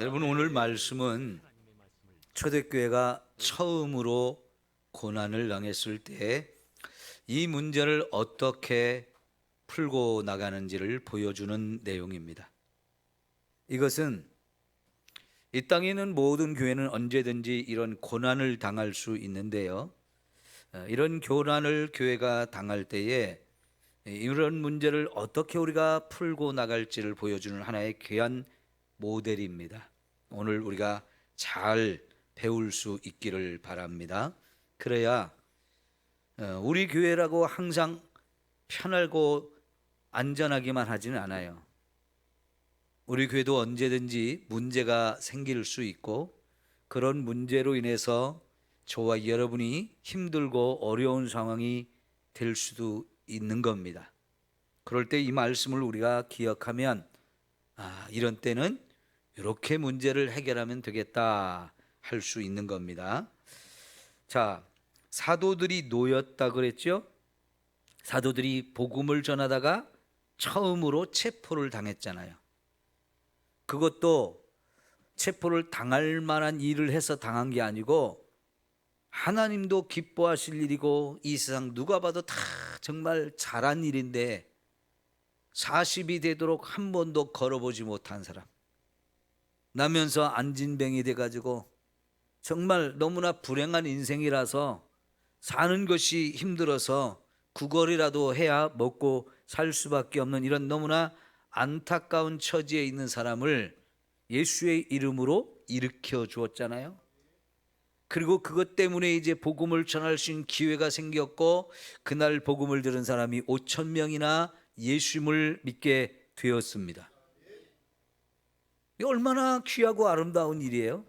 여러분, 오늘 말씀은 초대교회가 처음으로 고난을 당했을 때 이 문제를 어떻게 풀고 나가는지를 보여주는 내용입니다. 이것은 이 땅에 있는 모든 교회는 언제든지 이런 고난을 당할 수 있는데요, 이런 고난을 교회가 당할 때에 이런 문제를 어떻게 우리가 풀고 나갈지를 보여주는 하나의 귀한 모델입니다. 오늘 우리가 잘 배울 수 있기를 바랍니다. 그래야 우리 교회라고 항상 편하고 안전하기만 하지는 않아요. 우리 교회도 언제든지 문제가 생길 수 있고, 그런 문제로 인해서 저와 여러분이 힘들고 어려운 상황이 될 수도 있는 겁니다. 그럴 때 이 말씀을 우리가 기억하면 이런 때는 이렇게 문제를 해결하면 되겠다 할 수 있는 겁니다. 자, 사도들이 놓였다 그랬죠? 사도들이 복음을 전하다가 처음으로 체포를 당했잖아요. 그것도 체포를 당할 만한 일을 해서 당한 게 아니고 하나님도 기뻐하실 일이고 이 세상 누가 봐도 다 정말 잘한 일인데 40이 되도록 한 번도 걸어보지 못한 사람, 나면서 안진뱅이 돼가지고 정말 너무나 불행한 인생이라서 사는 것이 힘들어서 구걸이라도 해야 먹고 살 수밖에 없는 이런 너무나 안타까운 처지에 있는 사람을 예수의 이름으로 일으켜 주었잖아요. 그리고 그것 때문에 이제 복음을 전할 수 있는 기회가 생겼고, 그날 복음을 들은 사람이 5천 명이나 예수님을 믿게 되었습니다. 이 얼마나 귀하고 아름다운 일이에요.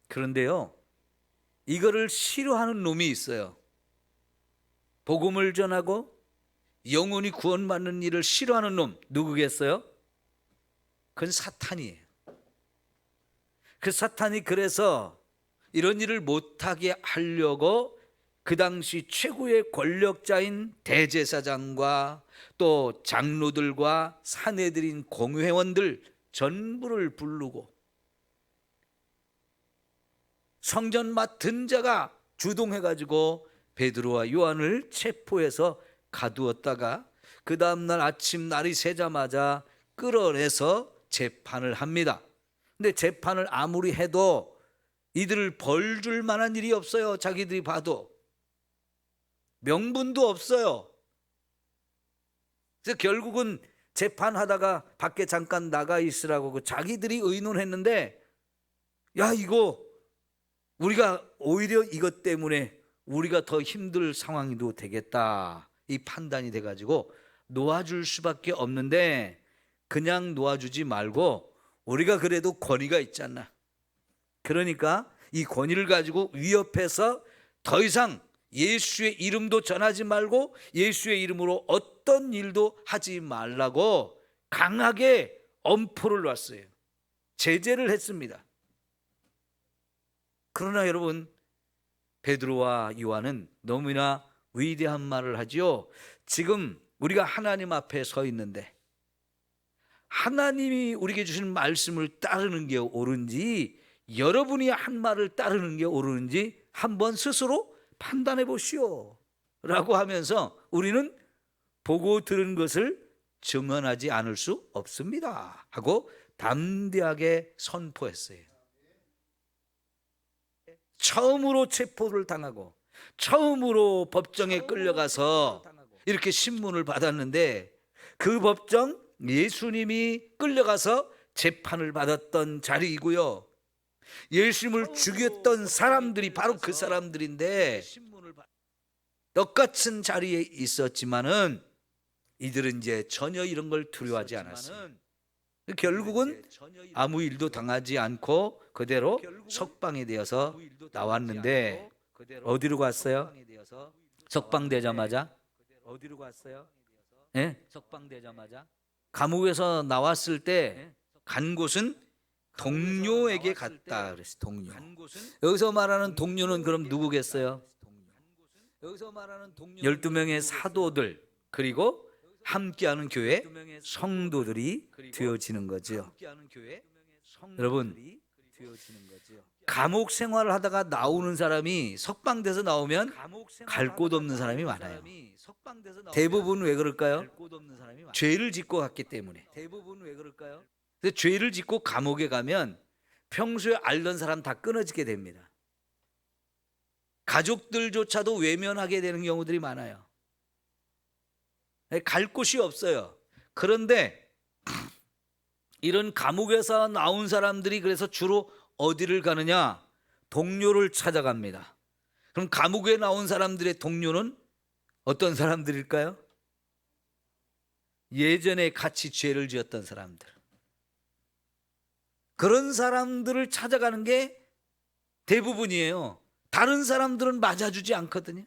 그런데요, 이거를 싫어하는 놈이 있어요. 복음을 전하고 영혼이 구원받는 일을 싫어하는 놈, 누구겠어요? 그건 사탄이에요. 그 사탄이 그래서 이런 일을 못하게 하려고 그 당시 최고의 권력자인 대제사장과 또 장로들과 사내들인 공회원들 전부를 부르고 성전 맡은 자가 주동해가지고 베드로와 요한을 체포해서 가두었다가 그 다음날 아침 날이 새자마자 끌어내서 재판을 합니다. 근데 재판을 아무리 해도 이들을 벌 줄 만한 일이 없어요. 자기들이 봐도 명분도 없어요. 그래서 결국은 재판하다가 밖에 잠깐 나가 있으라고 자기들이 의논했는데, 야, 이거 우리가 오히려 이것 때문에 우리가 더 힘들 상황이도 되겠다, 이 판단이 돼가지고 놓아줄 수밖에 없는데, 그냥 놓아주지 말고 우리가 그래도 권위가 있잖아. 그러니까 이 권위를 가지고 위협해서 더 이상 예수의 이름도 전하지 말고 예수의 이름으로 어떤 일도 하지 말라고 강하게 엄포를 놨어요. 제재를 했습니다. 그러나 여러분, 베드로와 요한은 너무나 위대한 말을 하지요. 지금 우리가 하나님 앞에 서 있는데 하나님이 우리에게 주신 말씀을 따르는 게 옳은지, 여러분이 한 말을 따르는 게 옳은지 한번 스스로 판단해 보시오 라고 하면서 우리는 보고 들은 것을 증언하지 않을 수 없습니다 하고 담대하게 선포했어요. 처음으로 체포를 당하고 처음으로 법정에 끌려가서 이렇게 신문을 받았는데, 그 법정 예수님이 끌려가서 재판을 받았던 자리이고요, 예수님을 죽였던 사람들이 바로 그 사람들인데 똑같은 자리에 있었지만은 이들은 이제 전혀 이런 걸 두려워하지 않았어요. 결국은 아무 일도 당하지 않고 그대로 석방이 되어서 나왔는데, 어디로 갔어요? 석방되자마자 어디로 갔어요? 석방되자마자 감옥에서 나왔을 때 간 곳은 동료에게 갔다 그랬어요. 동료. 여기서 말하는 동료는 그럼 누구겠어요? 12명의 사도들, 그리고 함께하는 교회 성도들이 되어지는 거죠. 여러분, 감옥 생활을 하다가 나오는 사람이 석방돼서 나오면 갈 곳 없는 사람이 많아요. 대부분 왜 그럴까요? 죄를 짓고 갔기 때문에. 근데 죄를 짓고 감옥에 가면 평소에 알던 사람 다 끊어지게 됩니다. 가족들조차도 외면하게 되는 경우들이 많아요. 갈 곳이 없어요. 그런데 이런 감옥에서 나온 사람들이 그래서 주로 어디를 가느냐? 동료를 찾아갑니다. 그럼 감옥에 나온 사람들의 동료는 어떤 사람들일까요? 예전에 같이 죄를 지었던 사람들. 그런 사람들을 찾아가는 게 대부분이에요. 다른 사람들은 맞아주지 않거든요.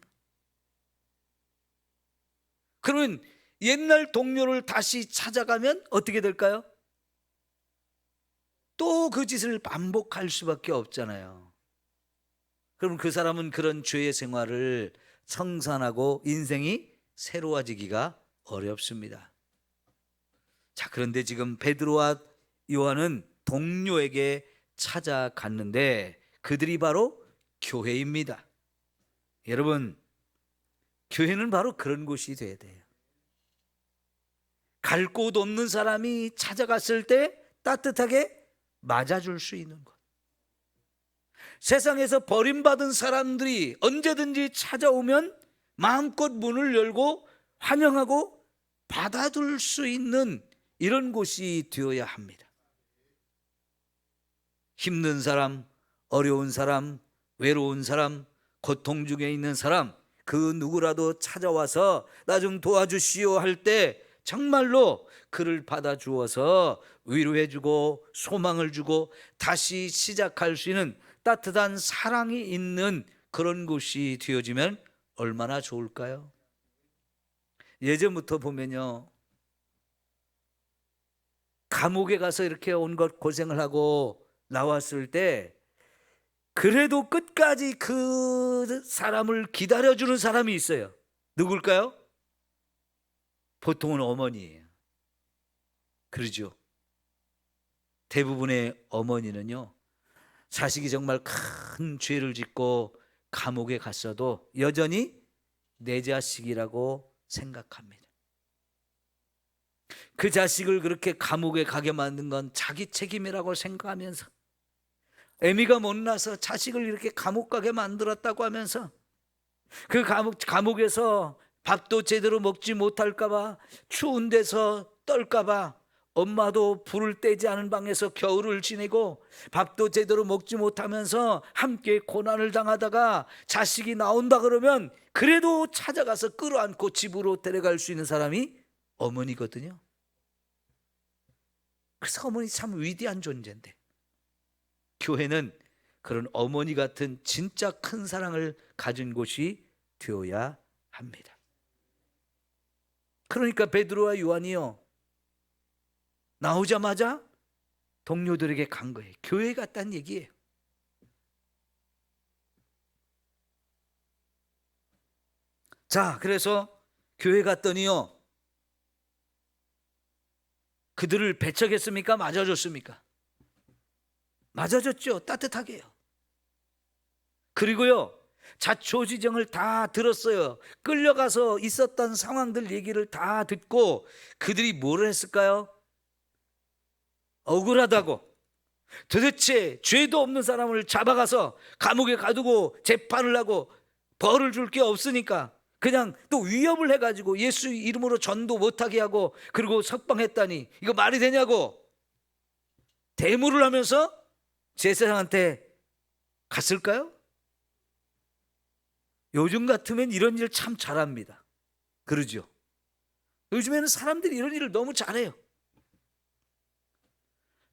그러면 옛날 동료를 다시 찾아가면 어떻게 될까요? 또 그 짓을 반복할 수밖에 없잖아요. 그럼 그 사람은 그런 죄의 생활을 청산하고 인생이 새로워지기가 어렵습니다. 자, 그런데 지금 베드로와 요한은 동료에게 찾아갔는데 그들이 바로 교회입니다. 여러분, 교회는 바로 그런 곳이 돼야 돼요. 갈 곳 없는 사람이 찾아갔을 때 따뜻하게 맞아줄 수 있는 곳. 세상에서 버림받은 사람들이 언제든지 찾아오면 마음껏 문을 열고 환영하고 받아줄 수 있는 이런 곳이 되어야 합니다. 힘든 사람, 어려운 사람, 외로운 사람, 고통 중에 있는 사람, 그 누구라도 찾아와서 나 좀 도와주시오 할 때 정말로 그를 받아주어서 위로해주고 소망을 주고 다시 시작할 수 있는 따뜻한 사랑이 있는 그런 곳이 되어지면 얼마나 좋을까요? 예전부터 보면요, 감옥에 가서 이렇게 온갖 고생을 하고 나왔을 때 그래도 끝까지 그 사람을 기다려주는 사람이 있어요. 누굴까요? 보통은 어머니예요. 그러죠. 대부분의 어머니는요, 자식이 정말 큰 죄를 짓고 감옥에 갔어도 여전히 내 자식이라고 생각합니다. 그 자식을 그렇게 감옥에 가게 만든 건 자기 책임이라고 생각하면서, 애미가 못나서 자식을 이렇게 감옥 가게 만들었다고 하면서 그 감옥에서 밥도 제대로 먹지 못할까 봐, 추운 데서 떨까 봐 엄마도 불을 떼지 않은 방에서 겨울을 지내고 밥도 제대로 먹지 못하면서 함께 고난을 당하다가 자식이 나온다 그러면 그래도 찾아가서 끌어안고 집으로 데려갈 수 있는 사람이 어머니거든요. 그래서 어머니 참 위대한 존재인데, 교회는 그런 어머니 같은 진짜 큰 사랑을 가진 곳이 되어야 합니다. 그러니까 베드로와 요한이요, 나오자마자 동료들에게 간 거예요. 교회에 갔다는 얘기예요. 자, 그래서 교회 갔더니요, 그들을 배척했습니까? 맞아줬습니까? 맞아줬죠. 따뜻하게요. 그리고요, 자초지정을 다 들었어요. 끌려가서 있었던 상황들 얘기를 다 듣고 그들이 뭘 했을까요? 억울하다고, 도대체 죄도 없는 사람을 잡아가서 감옥에 가두고 재판을 하고 벌을 줄 게 없으니까 그냥 또 위협을 해가지고 예수 이름으로 전도 못하게 하고 그리고 석방했다니 이거 말이 되냐고 대무를 하면서 제사장한테 갔을까요? 요즘 같으면 이런 일 참 잘합니다. 그러죠? 요즘에는 사람들이 이런 일을 너무 잘해요.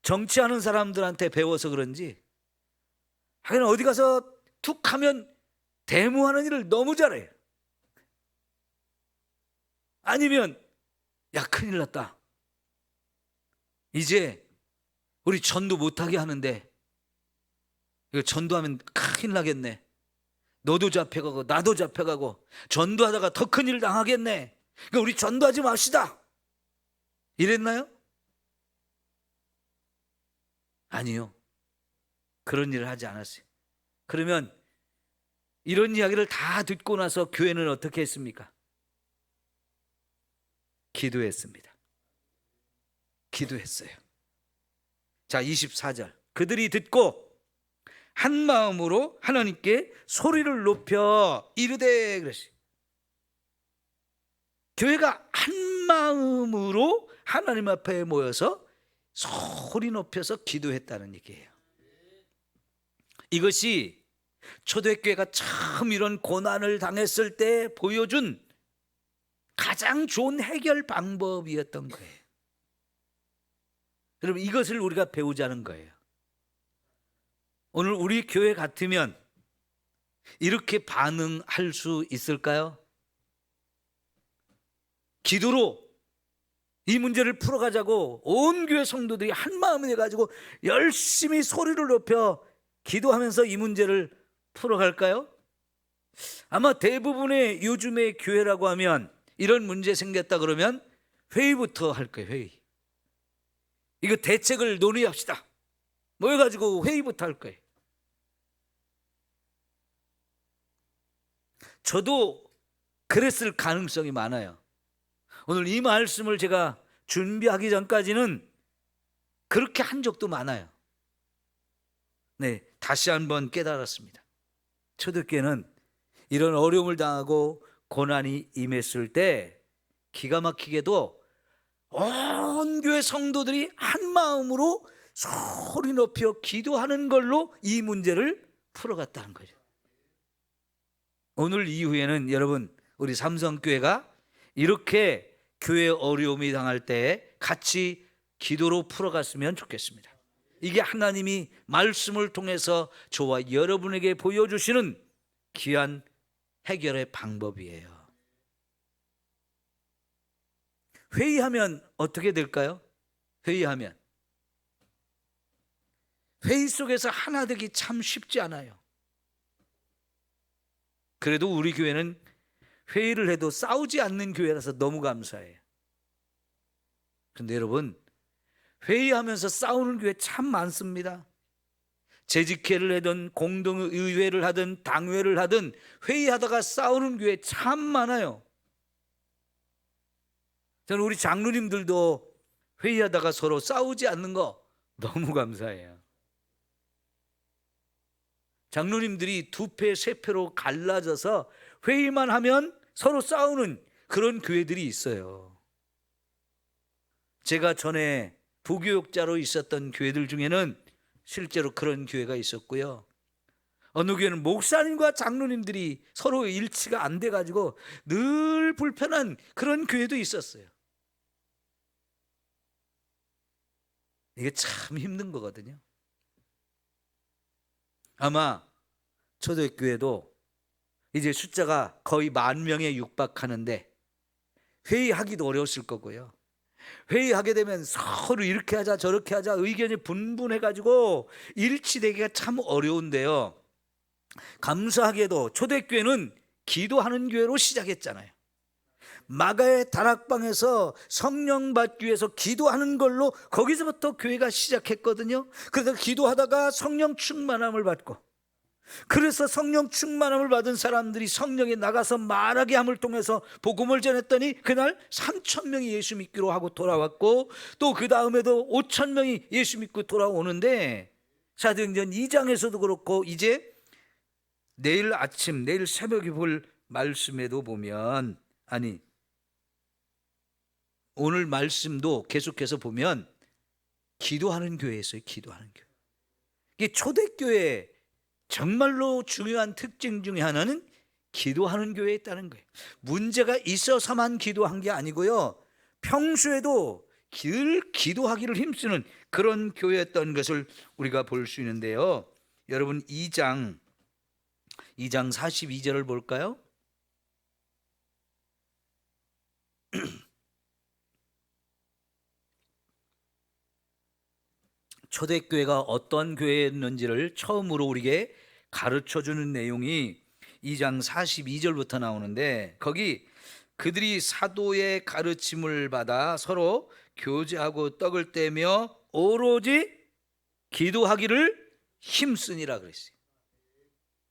정치하는 사람들한테 배워서 그런지 하긴 어디 가서 툭 하면 대무하는 일을 너무 잘해요. 아니면 야, 큰일 났다, 이제 우리 전도 못하게 하는데 이거 전도하면 큰일 나겠네, 너도 잡혀가고 나도 잡혀가고 전도하다가 더 큰일 당하겠네, 그러니까 우리 전도하지 맙시다, 이랬나요? 아니요. 그런 일을 하지 않았어요. 그러면 이런 이야기를 다 듣고 나서 교회는 어떻게 했습니까? 기도했습니다. 기도했어요. 자, 24절. 그들이 듣고 한 마음으로 하나님께 소리를 높여 이르되 그랬어요. 교회가 한 마음으로 하나님 앞에 모여서 소리 높여서 기도했다는 얘기예요. 이것이 초대교회가 처음 이런 고난을 당했을 때 보여준 가장 좋은 해결 방법이었던 거예요. 여러분, 이것을 우리가 배우자는 거예요. 오늘 우리 교회 같으면 이렇게 반응할 수 있을까요? 기도로 이 문제를 풀어가자고 온 교회 성도들이 한 마음이 돼가지고 열심히 소리를 높여 기도하면서 이 문제를 풀어갈까요? 아마 대부분의 요즘의 교회라고 하면 이런 문제 생겼다 그러면 회의부터 할 거예요. 회의. 이거 대책을 논의합시다. 모여가지고 회의부터 할 거예요. 저도 그랬을 가능성이 많아요. 오늘 이 말씀을 제가 준비하기 전까지는 그렇게 한 적도 많아요. 네, 다시 한번 깨달았습니다. 초대교회는 이런 어려움을 당하고 고난이 임했을 때 기가 막히게도 온 교회 성도들이 한 마음으로 소리 높여 기도하는 걸로 이 문제를 풀어갔다는 거죠. 오늘 이후에는 여러분, 우리 삼성교회가 이렇게 교회 어려움이 당할 때 같이 기도로 풀어갔으면 좋겠습니다. 이게 하나님이 말씀을 통해서 저와 여러분에게 보여주시는 귀한 해결의 방법이에요. 회의하면 어떻게 될까요? 회의하면 회의 속에서 하나 되기 참 쉽지 않아요. 그래도 우리 교회는 회의를 해도 싸우지 않는 교회라서 너무 감사해요. 그런데 여러분, 회의하면서 싸우는 교회 참 많습니다. 재직회를 하든 공동의회를 하든 당회를 하든 회의하다가 싸우는 교회 참 많아요. 저는 우리 장로님들도 회의하다가 서로 싸우지 않는 거 너무 감사해요. 장로님들이 두 패, 세 패로 갈라져서 회의만 하면 서로 싸우는 그런 교회들이 있어요. 제가 전에 부교육자로 있었던 교회들 중에는 실제로 그런 교회가 있었고요. 어느 교회는 목사님과 장로님들이 서로 일치가 안 돼가지고 늘 불편한 그런 교회도 있었어요. 이게 참 힘든 거거든요. 아마 초대교회도 이제 숫자가 거의 10,000명에 육박하는데 회의하기도 어려웠을 거고요. 회의하게 되면 서로 이렇게 하자 저렇게 하자 의견이 분분해가지고 일치되기가 참 어려운데요. 감사하게도 초대교회는 기도하는 교회로 시작했잖아요. 마가의 다락방에서 성령 받기 위해서 기도하는 걸로 거기서부터 교회가 시작했거든요. 그래서 기도하다가 성령 충만함을 받고, 그래서 성령 충만함을 받은 사람들이 성령에 나가서 말하게 함을 통해서 복음을 전했더니 그날 3,000명이 예수 믿기로 하고 돌아왔고, 또 그 다음에도 5,000명이 예수 믿고 돌아오는데, 사도행전 2장에서도 그렇고 이제 내일 아침 내일 새벽에 볼 말씀에도 보면, 아니 오늘 말씀도 계속해서 보면 기도하는 교회였어요. 기도하는 교회. 이게 초대교회 정말로 중요한 특징 중에 하나는 기도하는 교회에 있다는 거예요. 문제가 있어서만 기도한 게 아니고요, 평소에도 늘 기도하기를 힘쓰는 그런 교회였던 것을 우리가 볼 수 있는데요. 여러분 2장 42절을 볼까요? 초대교회가 어떤 교회였는지를 처음으로 우리에게 가르쳐주는 내용이 2장 42절부터 나오는데, 거기 그들이 사도의 가르침을 받아 서로 교제하고 떡을 떼며 오로지 기도하기를 힘쓰니라 그랬어요.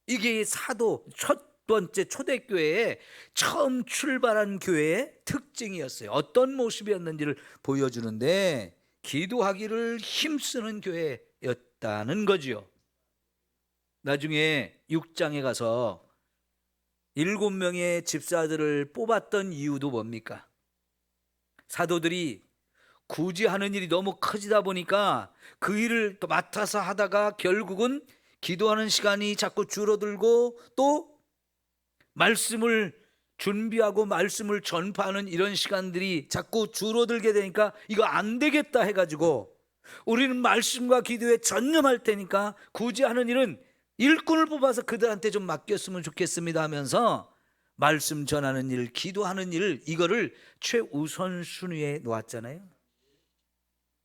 이게 사도 첫 번째 초대교회에 처음 출발한 교회의 특징이었어요. 어떤 모습이었는지를 보여주는데 기도하기를 힘쓰는 교회였다는 거지요. 나중에 6장에 가서 7명의 집사들을 뽑았던 이유도 뭡니까? 사도들이 굳이 하는 일이 너무 커지다 보니까 그 일을 또 맡아서 하다가 결국은 기도하는 시간이 자꾸 줄어들고 또 말씀을 준비하고 말씀을 전파하는 이런 시간들이 자꾸 줄어들게 되니까 이거 안 되겠다 해가지고 우리는 말씀과 기도에 전념할 테니까 굳이 하는 일은 일꾼을 뽑아서 그들한테 좀 맡겼으면 좋겠습니다 하면서 말씀 전하는 일, 기도하는 일, 이거를 최우선 순위에 놓았잖아요.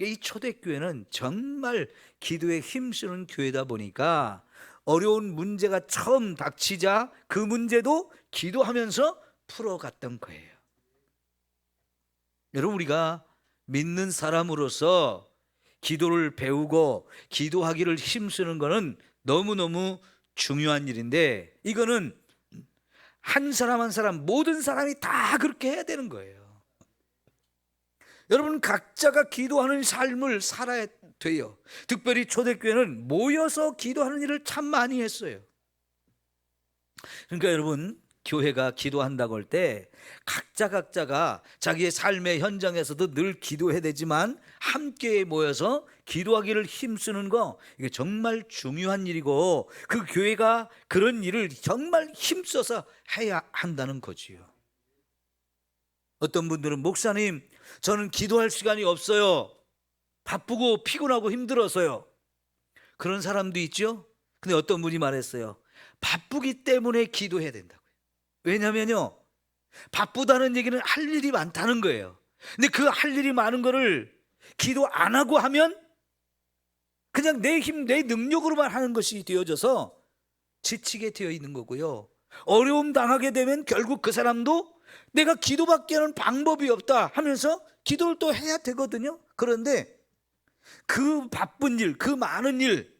이 초대교회는 정말 기도에 힘쓰는 교회다 보니까 어려운 문제가 처음 닥치자 그 문제도 기도하면서 풀어갔던 거예요. 여러분, 우리가 믿는 사람으로서 기도를 배우고 기도하기를 힘쓰는 것은 너무너무 중요한 일인데 이거는 한 사람 한 사람 모든 사람이 다 그렇게 해야 되는 거예요. 여러분, 각자가 기도하는 삶을 살아야 돼요. 특별히 초대교회는 모여서 기도하는 일을 참 많이 했어요. 그러니까 여러분, 교회가 기도한다고 할 때 각자가 자기의 삶의 현장에서도 늘 기도해야 되지만 함께 모여서 기도하기를 힘쓰는 거, 이게 정말 중요한 일이고 그 교회가 그런 일을 정말 힘써서 해야 한다는 거지요. 어떤 분들은 목사님, 저는 기도할 시간이 없어요. 바쁘고 피곤하고 힘들어서요. 그런 사람도 있죠. 근데 어떤 분이 말했어요. 바쁘기 때문에 기도해야 된다고요. 왜냐면요, 바쁘다는 얘기는 할 일이 많다는 거예요. 근데 그 할 일이 많은 거를 기도 안 하고 하면 그냥 내 힘, 내 능력으로만 하는 것이 되어져서 지치게 되어 있는 거고요. 어려움 당하게 되면 결국 그 사람도 내가 기도밖에 하는 방법이 없다 하면서 기도를 또 해야 되거든요. 그런데 그 바쁜 일, 그 많은 일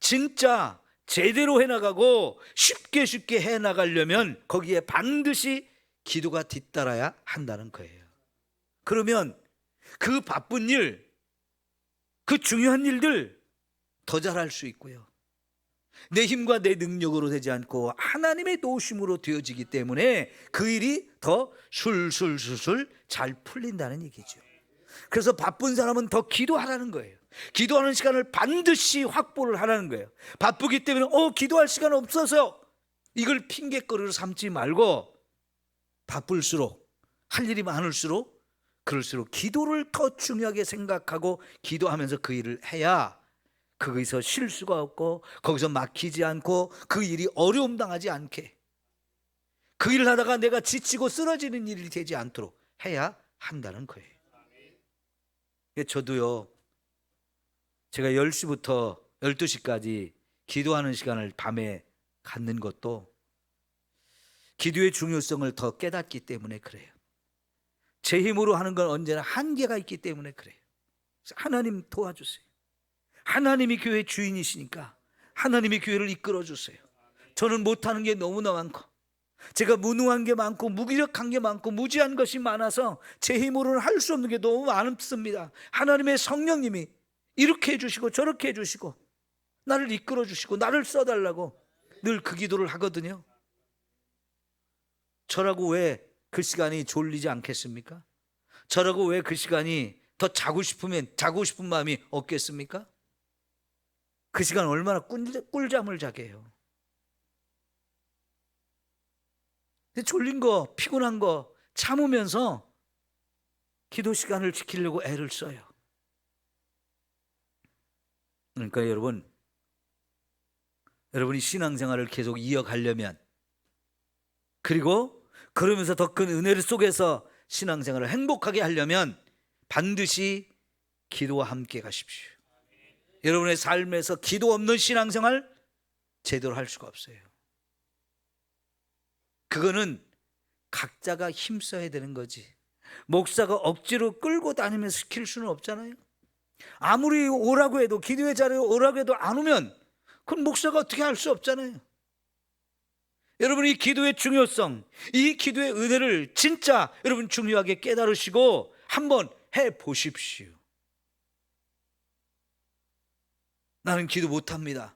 진짜 제대로 해나가고 쉽게 해나가려면 거기에 반드시 기도가 뒤따라야 한다는 거예요. 그러면 그 바쁜 일, 그 중요한 일들 더 잘할 수 있고요. 내 힘과 내 능력으로 되지 않고 하나님의 도우심으로 되어지기 때문에 그 일이 더 술술 잘 풀린다는 얘기죠. 그래서 바쁜 사람은 더 기도하라는 거예요. 기도하는 시간을 반드시 확보를 하라는 거예요. 바쁘기 때문에 기도할 시간 없어서 이걸 핑계거리로 삼지 말고 바쁠수록, 할 일이 많을수록 그럴수록 기도를 더 중요하게 생각하고 기도하면서 그 일을 해야 거기서 실수가 없고 거기서 막히지 않고 그 일이 어려움 당하지 않게, 그 일을 하다가 내가 지치고 쓰러지는 일이 되지 않도록 해야 한다는 거예요. 저도요, 제가 10시부터 12시까지 기도하는 시간을 밤에 갖는 것도 기도의 중요성을 더 깨닫기 때문에 그래요. 제 힘으로 하는 건 언제나 한계가 있기 때문에 그래요. 하나님 도와주세요. 하나님이 교회 주인이시니까 하나님이 교회를 이끌어 주세요. 저는 못하는 게 너무나 많고, 제가 무능한 게 많고 무기력한 게 많고 무지한 것이 많아서 제 힘으로는 할 수 없는 게 너무 많습니다. 하나님의 성령님이 이렇게 해주시고 저렇게 해주시고 나를 이끌어 주시고 나를 써달라고 늘 그 기도를 하거든요. 저라고 왜 그 시간이 졸리지 않겠습니까? 저라고 왜 그 시간이 더 자고 싶은 마음이 없겠습니까? 그 시간 얼마나 꿀잠을 자게 해요. 근데 졸린 거, 피곤한 거 참으면서 기도 시간을 지키려고 애를 써요. 그러니까 여러분이 신앙생활을 계속 이어가려면, 그리고 그러면서 더 큰 은혜를 속에서 신앙생활을 행복하게 하려면 반드시 기도와 함께 가십시오. 여러분의 삶에서 기도 없는 신앙생활 제대로 할 수가 없어요. 그거는 각자가 힘써야 되는 거지, 목사가 억지로 끌고 다니면서 시킬 수는 없잖아요. 아무리 오라고 해도, 기도의 자리에 오라고 해도 안 오면 그건 목사가 어떻게 할 수 없잖아요. 여러분, 이 기도의 중요성, 이 기도의 은혜를 진짜 여러분 중요하게 깨달으시고 한번 해보십시오. 나는 기도 못합니다.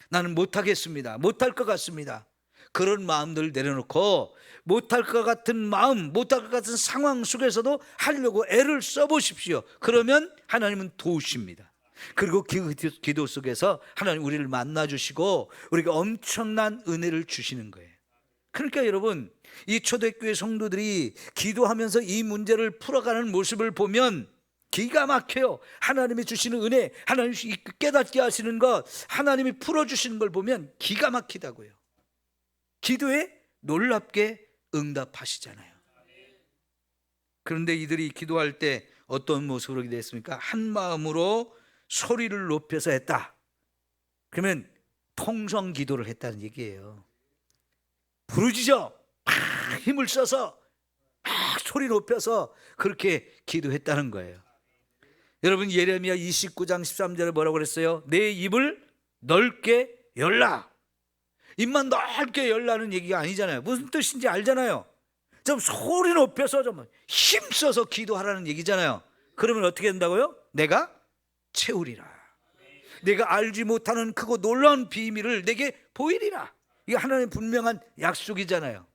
나는 못하겠습니다. 못할 것 같습니다. 그런 마음들 내려놓고 못할 것 같은 마음, 못할 것 같은 상황 속에서도 하려고 애를 써보십시오. 그러면 하나님은 도우십니다. 그리고 기도 속에서 하나님 우리를 만나주시고 우리가 엄청난 은혜를 주시는 거예요. 그러니까 여러분, 이 초대교회 성도들이 기도하면서 이 문제를 풀어가는 모습을 보면 기가 막혀요. 하나님이 주시는 은혜, 하나님이 깨닫게 하시는 것, 하나님이 풀어주시는 걸 보면 기가 막히다고요. 기도에 놀랍게 응답하시잖아요. 그런데 이들이 기도할 때 어떤 모습으로 기도했습니까? 한 마음으로 소리를 높여서 했다. 그러면 통성 기도를 했다는 얘기예요. 부르짖어 막 힘을 써서 막 소리 높여서 그렇게 기도했다는 거예요. 여러분, 예레미야 29장 13절에 뭐라고 그랬어요? 내 입을 넓게 열라. 입만 넓게 열라는 얘기가 아니잖아요. 무슨 뜻인지 알잖아요. 좀 소리 높여서 좀 힘써서 기도하라는 얘기잖아요. 그러면 어떻게 된다고요? 내가 채우리라. 내가 알지 못하는 크고 놀라운 비밀을 내게 보이리라. 이게 하나님의 분명한 약속이잖아요.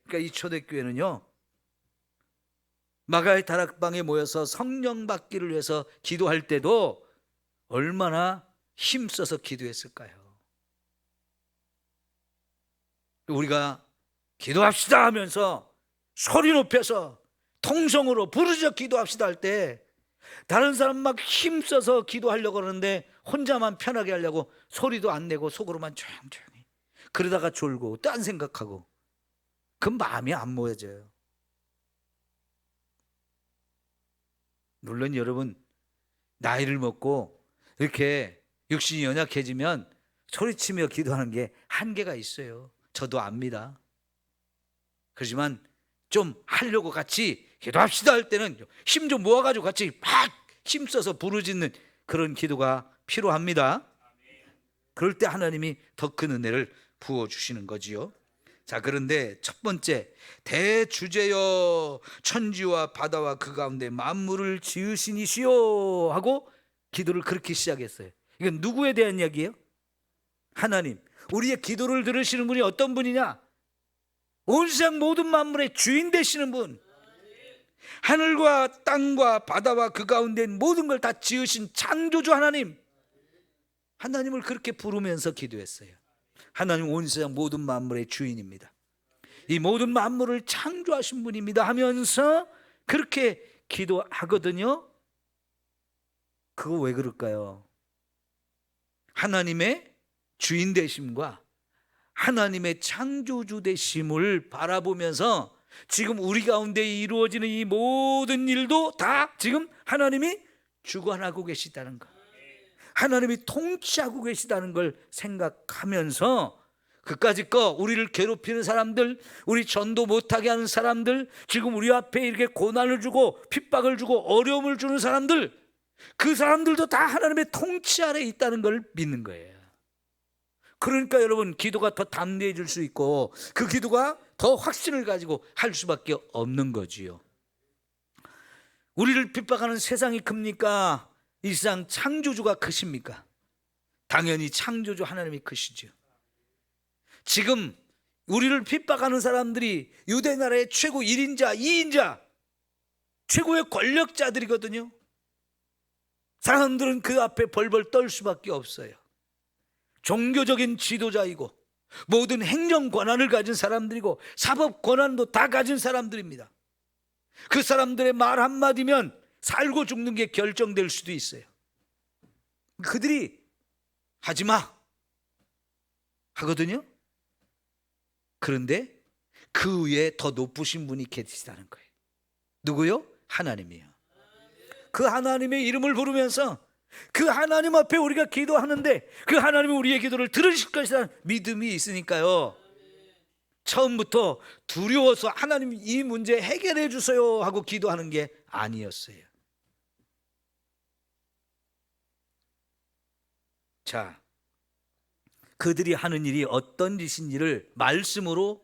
그러니까 이 초대교회는요, 마가의 다락방에 모여서 성령 받기를 위해서 기도할 때도 얼마나 힘써서 기도했을까요? 우리가 기도합시다 하면서 소리 높여서 통성으로 부르짖어 기도합시다 할 때 다른 사람 막 힘써서 기도하려고 하는데 혼자만 편하게 하려고 소리도 안 내고 속으로만 조용조용히 그러다가 졸고 딴 생각하고 그 마음이 안 모여져요. 물론 여러분, 나이를 먹고 이렇게 육신이 연약해지면 소리치며 기도하는 게 한계가 있어요. 저도 압니다. 그렇지만 좀 하려고 같이 기도합시다 할 때는 힘 좀 모아가지고 같이 막 힘써서 부르짖는 그런 기도가 필요합니다. 그럴 때 하나님이 더 큰 은혜를 부어주시는 거지요. 자, 그런데 첫 번째, 대주제여 천지와 바다와 그 가운데 만물을 지으신 이시여 하고 기도를 그렇게 시작했어요. 이건 누구에 대한 이야기예요? 하나님. 우리의 기도를 들으시는 분이 어떤 분이냐? 온 세상 모든 만물의 주인 되시는 분, 하늘과 땅과 바다와 그 가운데 모든 걸 다 지으신 창조주 하나님, 하나님을 그렇게 부르면서 기도했어요. 하나님 온 세상 모든 만물의 주인입니다. 이 모든 만물을 창조하신 분입니다 하면서 그렇게 기도하거든요. 그거 왜 그럴까요? 하나님의 주인 되심과 하나님의 창조주 되심을 바라보면서 지금 우리 가운데 이루어지는 이 모든 일도 다 지금 하나님이 주관하고 계시다는 것, 하나님이 통치하고 계시다는 걸 생각하면서 그까짓 거 우리를 괴롭히는 사람들, 우리 전도 못하게 하는 사람들, 지금 우리 앞에 이렇게 고난을 주고 핍박을 주고 어려움을 주는 사람들, 그 사람들도 다 하나님의 통치 아래 있다는 걸 믿는 거예요. 그러니까 여러분, 기도가 더 담대해질 수 있고 그 기도가 더 확신을 가지고 할 수밖에 없는 거지요. 우리를 핍박하는 세상이 큽니까? 이 세상 창조주가 크십니까? 당연히 창조주 하나님이 크시죠. 지금 우리를 핍박하는 사람들이 유대 나라의 최고 1인자, 2인자, 최고의 권력자들이거든요. 사람들은 그 앞에 벌벌 떨 수밖에 없어요. 종교적인 지도자이고 모든 행정 권한을 가진 사람들이고 사법 권한도 다 가진 사람들입니다. 그 사람들의 말 한마디면 살고 죽는 게 결정될 수도 있어요. 그들이 하지마 하거든요. 그런데 그 위에 더 높으신 분이 계시다는 거예요. 누구요? 하나님이요. 그 하나님의 이름을 부르면서 그 하나님 앞에 우리가 기도하는데 그 하나님이 우리의 기도를 들으실 것이라는 믿음이 있으니까요, 처음부터 두려워서 하나님 이 문제 해결해 주세요 하고 기도하는 게 아니었어요. 자, 그들이 하는 일이 어떤 짓인지를 말씀으로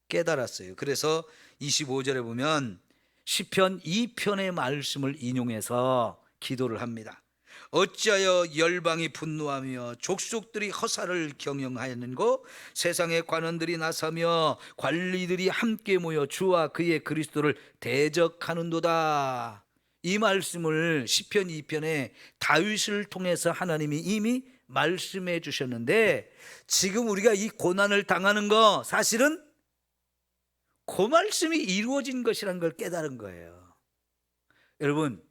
깨달았어요. 그래서 25절에 보면 시편 2편의 말씀을 인용해서 기도를 합니다. 어찌하여 열방이 분노하며 족속들이 허사를 경영하였는고, 세상의 관원들이 나서며 관리들이 함께 모여 주와 그의 그리스도를 대적하는도다. 이 말씀을 시편 2편에 다윗을 통해서 하나님이 이미 말씀해 주셨는데, 지금 우리가 이 고난을 당하는 거 사실은 그 말씀이 이루어진 것이라는 걸 깨달은 거예요. 여러분,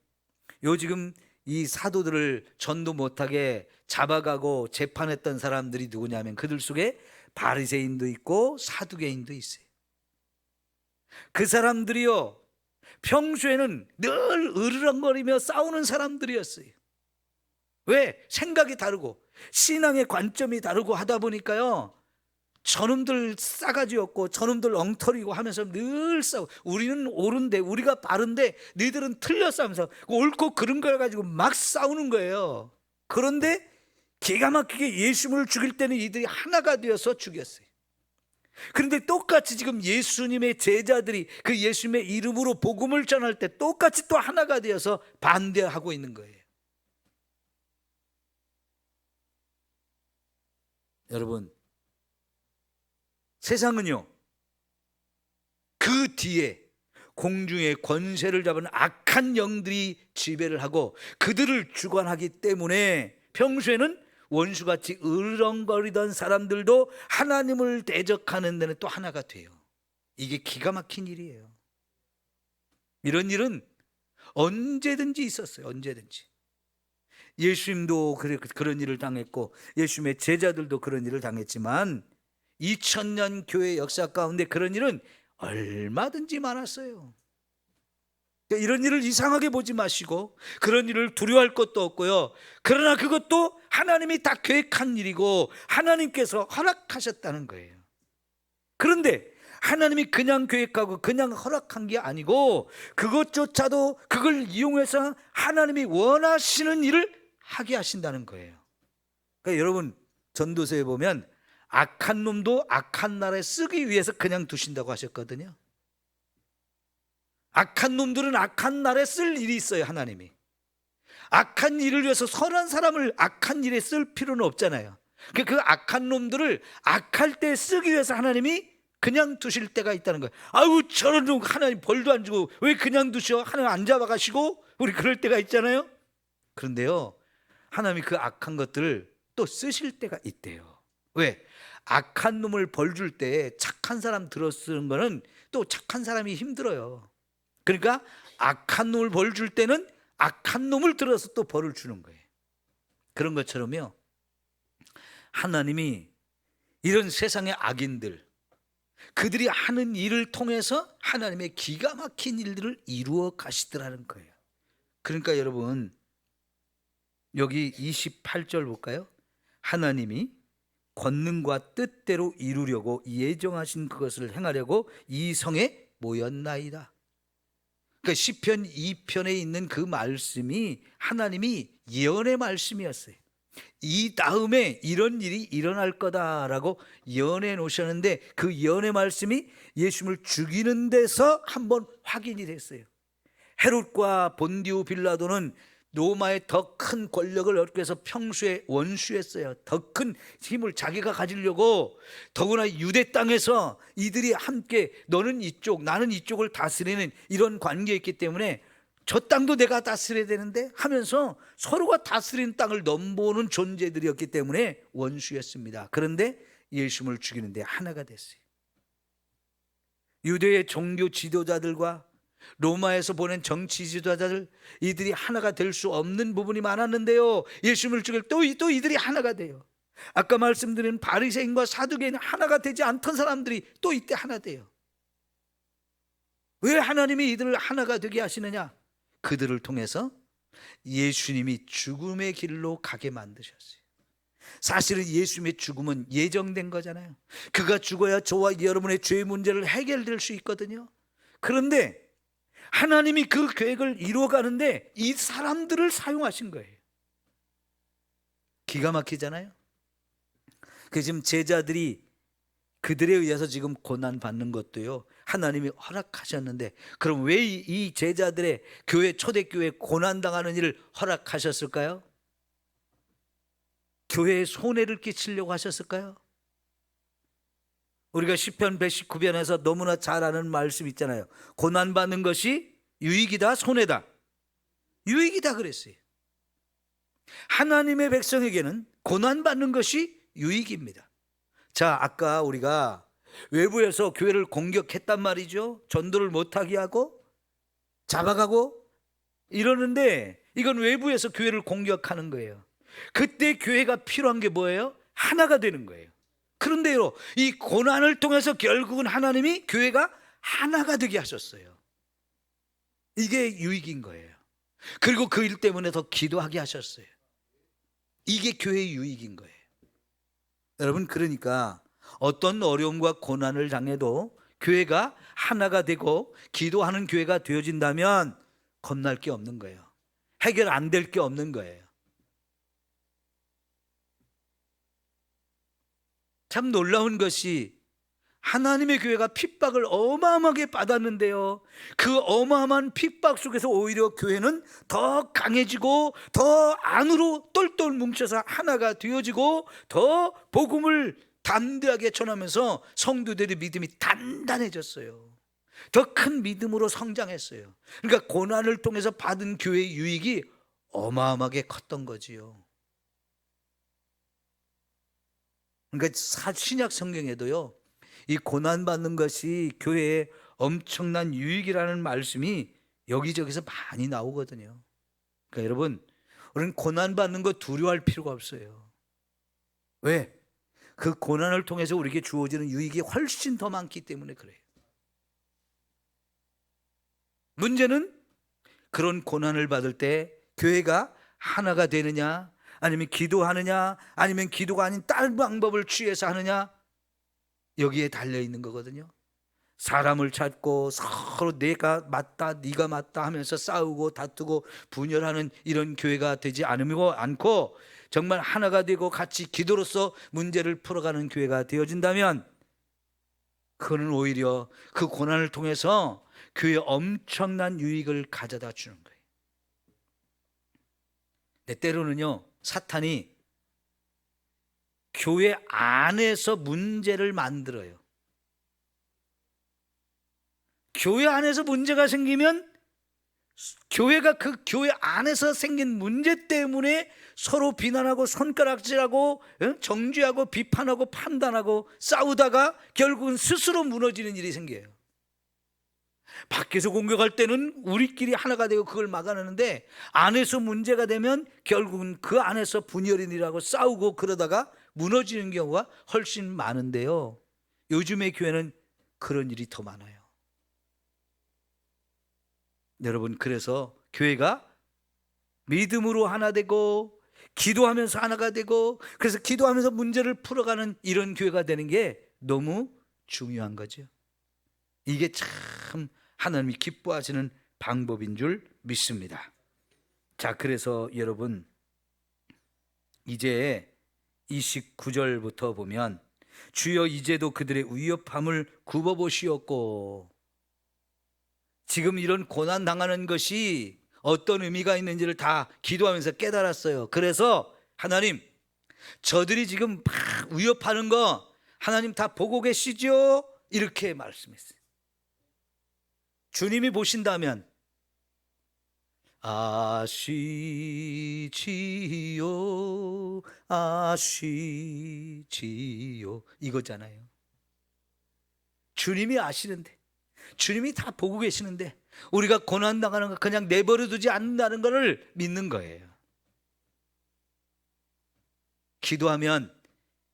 요 지금 이 사도들을 전도 못하게 잡아가고 재판했던 사람들이 누구냐면 그들 속에 바리새인도 있고 사두개인도 있어요. 그 사람들이요, 평소에는 늘 으르렁거리며 싸우는 사람들이었어요. 왜? 생각이 다르고 신앙의 관점이 다르고 하다 보니까요, 저놈들 싸가지였고 저놈들 엉터리고 하면서 늘 싸우고, 우리는 옳은데, 우리가 바른데 너희들은 틀렸어 하면서 옳고 그른 걸 가지고 막 싸우는 거예요. 그런데 기가 막히게 예수님을 죽일 때는 이들이 하나가 되어서 죽였어요. 그런데 똑같이 지금 예수님의 제자들이 그 예수님의 이름으로 복음을 전할 때 똑같이 또 하나가 되어서 반대하고 있는 거예요. 여러분, 세상은요, 그 뒤에 공중의 권세를 잡은 악한 영들이 지배를 하고 그들을 주관하기 때문에 평소에는 원수같이 으르렁거리던 사람들도 하나님을 대적하는 데는 또 하나가 돼요. 이게 기가 막힌 일이에요. 이런 일은 언제든지 있었어요. 언제든지. 예수님도 그런 일을 당했고 예수님의 제자들도 그런 일을 당했지만 2000년 교회 역사 가운데 그런 일은 얼마든지 많았어요. 이런 일을 이상하게 보지 마시고 그런 일을 두려워할 것도 없고요. 그러나 그것도 하나님이 다 계획한 일이고 하나님께서 허락하셨다는 거예요. 그런데 하나님이 그냥 계획하고 그냥 허락한 게 아니고 그것조차도 그걸 이용해서 하나님이 원하시는 일을 하게 하신다는 거예요. 그러니까 여러분, 전도서에 보면 악한 놈도 악한 나라에 쓰기 위해서 그냥 두신다고 하셨거든요. 악한 놈들은 악한 나라에 쓸 일이 있어요. 하나님이 악한 일을 위해서 선한 사람을 악한 일에 쓸 필요는 없잖아요. 그 악한 놈들을 악할 때 쓰기 위해서 하나님이 그냥 두실 때가 있다는 거예요. 아유, 저런 놈 하나님 벌도 안 주고 왜 그냥 두셔? 하나님 안 잡아가시고 우리 그럴 때가 있잖아요. 그런데요, 하나님이 그 악한 것들을 또 쓰실 때가 있대요. 왜? 악한 놈을 벌 줄 때 착한 사람 들어 쓰는 거는 또 착한 사람이 힘들어요. 그러니까 악한 놈을 벌 줄 때는 악한 놈을 들어서 또 벌을 주는 거예요. 그런 것처럼요, 하나님이 이런 세상의 악인들, 그들이 하는 일을 통해서 하나님의 기가 막힌 일들을 이루어 가시더라는 거예요. 그러니까 여러분, 여기 28절 볼까요? 하나님이 권능과 뜻대로 이루려고 예정하신 그것을 행하려고 이 성에 모였나이다. 그러니까 시편 2편에 있는 그 말씀이 하나님이 예언의 말씀이었어요. 이 다음에 이런 일이 일어날 거다라고 예언해 놓으셨는데 그 예언의 말씀이 예수님을 죽이는 데서 한번 확인이 됐어요. 헤롯과 본디오 빌라도는 로마의 더 큰 권력을 얻기 위해서 평소에 원수했어요. 더 큰 힘을 자기가 가지려고, 더구나 유대 땅에서 이들이 함께 너는 이쪽 나는 이쪽을 다스리는 이런 관계였기 때문에 저 땅도 내가 다스려야 되는데 하면서 서로가 다스리는 땅을 넘보는 존재들이었기 때문에 원수였습니다. 그런데 예수님을 죽이는데 하나가 됐어요. 유대의 종교 지도자들과 로마에서 보낸 정치 지도자들, 이들이 하나가 될 수 없는 부분이 많았는데요, 예수님을 죽일 또 이들이 하나가 돼요. 아까 말씀드린 바리새인과 사두개인 하나가 되지 않던 사람들이 또 이때 하나 돼요. 왜 하나님이 이들을 하나가 되게 하시느냐? 그들을 통해서 예수님이 죽음의 길로 가게 만드셨어요. 사실은 예수님의 죽음은 예정된 거잖아요. 그가 죽어야 저와 여러분의 죄 문제를 해결될 수 있거든요. 그런데 하나님이 그 계획을 이루어가는데 이 사람들을 사용하신 거예요. 기가 막히잖아요. 그 지금 제자들이 그들에 의해서 지금 고난 받는 것도요, 하나님이 허락하셨는데, 그럼 왜 이 제자들의 교회, 초대교회 고난 당하는 일을 허락하셨을까요? 교회에 손해를 끼치려고 하셨을까요? 우리가 시편 119편에서 너무나 잘 아는 말씀 있잖아요. 고난 받는 것이 유익이다, 손해다? 유익이다 그랬어요. 하나님의 백성에게는 고난 받는 것이 유익입니다. 자, 아까 우리가 외부에서 교회를 공격했단 말이죠. 전도를 못하게 하고 잡아가고 이러는데, 이건 외부에서 교회를 공격하는 거예요. 그때 교회가 필요한 게 뭐예요? 하나가 되는 거예요. 그런데요, 이 고난을 통해서 결국은 하나님이 교회가 하나가 되게 하셨어요. 이게 유익인 거예요. 그리고 그 일 때문에 더 기도하게 하셨어요. 이게 교회의 유익인 거예요. 여러분, 그러니까 어떤 어려움과 고난을 당해도 교회가 하나가 되고 기도하는 교회가 되어진다면 겁날 게 없는 거예요. 해결 안 될 게 없는 거예요. 참 놀라운 것이, 하나님의 교회가 핍박을 어마어마하게 받았는데요, 그 어마어마한 핍박 속에서 오히려 교회는 더 강해지고 더 안으로 똘똘 뭉쳐서 하나가 되어지고 더 복음을 담대하게 전하면서 성도들의 믿음이 단단해졌어요. 더 큰 믿음으로 성장했어요. 그러니까 고난을 통해서 받은 교회의 유익이 어마어마하게 컸던 거지요. 그러니까 신약 성경에도요, 이 고난받는 것이 교회에 엄청난 유익이라는 말씀이 여기저기서 많이 나오거든요. 그러니까 여러분, 우리는 고난받는 거 두려워할 필요가 없어요. 왜? 그 고난을 통해서 우리에게 주어지는 유익이 훨씬 더 많기 때문에 그래요. 문제는 그런 고난을 받을 때 교회가 하나가 되느냐, 아니면 기도하느냐, 아니면 기도가 아닌 다른 방법을 취해서 하느냐, 여기에 달려있는 거거든요. 사람을 찾고 서로 내가 맞다 네가 맞다 하면서 싸우고 다투고 분열하는 이런 교회가 되지 않고 정말 하나가 되고 같이 기도로서 문제를 풀어가는 교회가 되어진다면, 그거는 오히려 그 고난을 통해서 교회에 엄청난 유익을 가져다 주는 거예요. 때로는요, 사탄이 교회 안에서 문제를 만들어요. 교회 안에서 문제가 생기면 교회가 그 교회 안에서 생긴 문제 때문에 서로 비난하고 손가락질하고 정죄하고 비판하고 판단하고 싸우다가 결국은 스스로 무너지는 일이 생겨요. 밖에서 공격할 때는 우리끼리 하나가 되고 그걸 막아내는데, 안에서 문제가 되면 결국은 그 안에서 분열이 일어나고 싸우고 그러다가 무너지는 경우가 훨씬 많은데요, 요즘의 교회는 그런 일이 더 많아요. 여러분, 그래서 교회가 믿음으로 하나 되고 기도하면서 하나가 되고, 그래서 기도하면서 문제를 풀어가는 이런 교회가 되는 게 너무 중요한 거죠. 이게 참 하나님이 기뻐하시는 방법인 줄 믿습니다. 자, 그래서 여러분, 이제 29절부터 보면, 주여 이제도 그들의 위협함을 굽어보시옵고, 지금 이런 고난 당하는 것이 어떤 의미가 있는지를 다 기도하면서 깨달았어요. 그래서 하나님, 저들이 지금 막 위협하는 거 하나님 다 보고 계시죠? 이렇게 말씀했어요. 주님이 보신다면 아시지요, 아시지요, 이거잖아요. 주님이 아시는데, 주님이 다 보고 계시는데 우리가 고난당하는 거 그냥 내버려 두지 않는다는 것을 믿는 거예요. 기도하면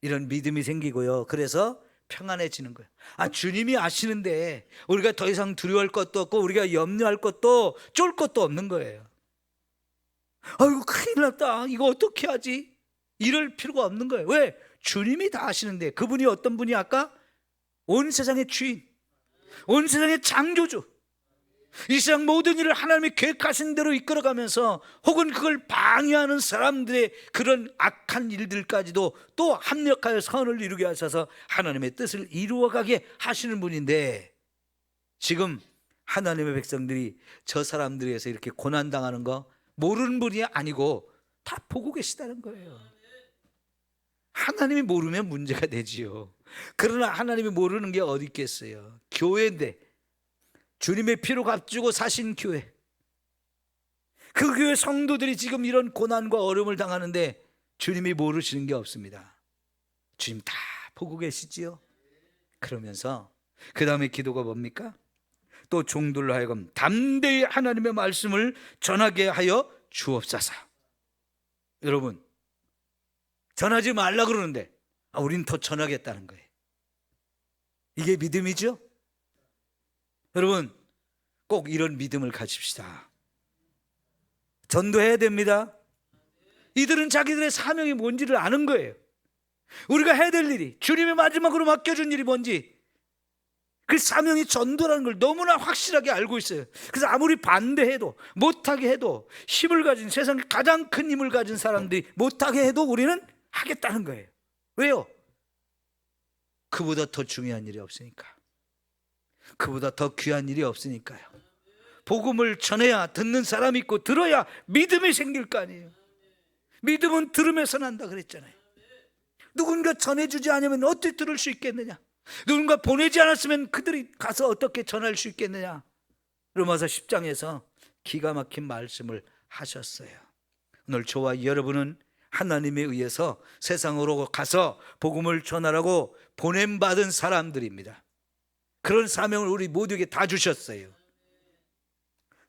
이런 믿음이 생기고요, 그래서 평안해지는 거예요. 아, 주님이 아시는데 우리가 더 이상 두려워할 것도 없고 우리가 염려할 것도 쫄 것도 없는 거예요. 아이고, 큰일 났다, 이거 어떻게 하지, 이럴 필요가 없는 거예요. 왜? 주님이 다 아시는데. 그분이 어떤 분이? 아까 온 세상의 주인, 온 세상의 창조주, 이 세상 모든 일을 하나님이 계획하신 대로 이끌어가면서 혹은 그걸 방해하는 사람들의 그런 악한 일들까지도 또 합력하여 선을 이루게 하셔서 하나님의 뜻을 이루어가게 하시는 분인데, 지금 하나님의 백성들이 저 사람들에 의해서 이렇게 고난당하는 거 모르는 분이 아니고 다 보고 계시다는 거예요. 하나님이 모르면 문제가 되지요. 그러나 하나님이 모르는 게 어디 있겠어요. 교회인데, 주님의 피로 값주고 사신 교회, 그 교회 성도들이 지금 이런 고난과 어려움을 당하는데 주님이 모르시는 게 없습니다. 주님 다 보고 계시지요. 그러면서 그 다음에 기도가 뭡니까? 또 종들로 하여금 담대히 하나님의 말씀을 전하게 하여 주옵소서. 여러분, 전하지 말라 그러는데 우린 더 전하겠다는 거예요. 이게 믿음이죠? 여러분, 꼭 이런 믿음을 가집시다. 전도해야 됩니다. 이들은 자기들의 사명이 뭔지를 아는 거예요. 우리가 해야 될 일이, 주님이 마지막으로 맡겨준 일이 뭔지, 그 사명이 전도라는 걸 너무나 확실하게 알고 있어요. 그래서 아무리 반대해도, 못하게 해도, 힘을 가진, 세상에 가장 큰 힘을 가진 사람들이 못하게 해도 우리는 하겠다는 거예요. 왜요? 그보다 더 중요한 일이 없으니까. 그보다 더 귀한 일이 없으니까요. 복음을 전해야 듣는 사람이 있고 들어야 믿음이 생길 거 아니에요. 믿음은 들음에서 난다 그랬잖아요. 누군가 전해주지 않으면 어떻게 들을 수 있겠느냐? 누군가 보내지 않았으면 그들이 가서 어떻게 전할 수 있겠느냐? 로마서 10장에서 기가 막힌 말씀을 하셨어요. 오늘 저와 여러분은 하나님에 의해서 세상으로 가서 복음을 전하라고 보냄받은 사람들입니다. 그런 사명을 우리 모두에게 다 주셨어요.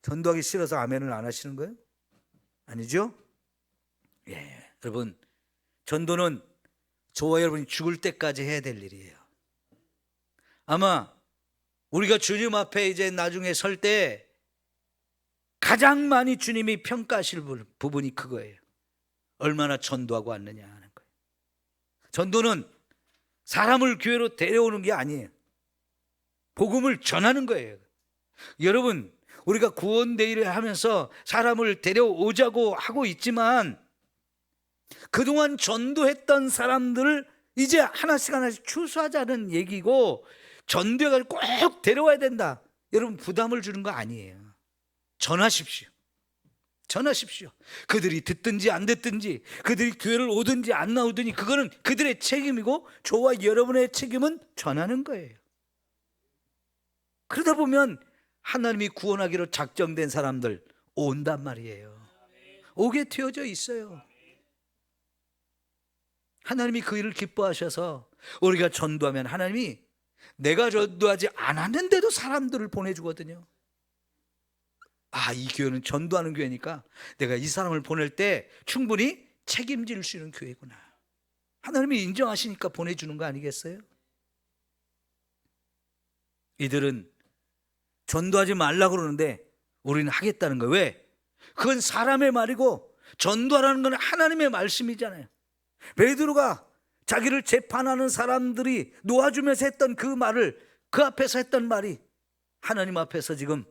전도하기 싫어서 아멘을 안 하시는 거예요? 아니죠? 예, 여러분, 전도는 저와 여러분이 죽을 때까지 해야 될 일이에요. 아마 우리가 주님 앞에 이제 나중에 설 때 가장 많이 주님이 평가하실 부분이 그거예요. 얼마나 전도하고 왔느냐 하는 거예요. 전도는 사람을 교회로 데려오는 게 아니에요. 복음을 전하는 거예요. 여러분, 우리가 구원대회를 하면서 사람을 데려오자고 하고 있지만 그동안 전도했던 사람들을 이제 하나씩 하나씩 추수하자는 얘기고, 전도해가지고 꼭 데려와야 된다, 여러분 부담을 주는 거 아니에요. 전하십시오. 전하십시오. 그들이 듣든지 안 듣든지, 그들이 교회를 오든지 안 나오든지, 그거는 그들의 책임이고 저와 여러분의 책임은 전하는 거예요. 그러다 보면 하나님이 구원하기로 작정된 사람들 온단 말이에요. 오게 되어져 있어요. 하나님이 그 일을 기뻐하셔서 우리가 전도하면 하나님이 내가 전도하지 않았는데도 사람들을 보내주거든요. 아, 이 교회는 전도하는 교회니까 내가 이 사람을 보낼 때 충분히 책임질 수 있는 교회구나. 하나님이 인정하시니까 보내주는 거 아니겠어요? 이들은 전도하지 말라고 그러는데 우리는 하겠다는 거예요. 왜? 그건 사람의 말이고 전도하라는 건 하나님의 말씀이잖아요. 베드로가 자기를 재판하는 사람들이 놓아주면서 했던 그 말을, 그 앞에서 했던 말이 하나님 앞에서 지금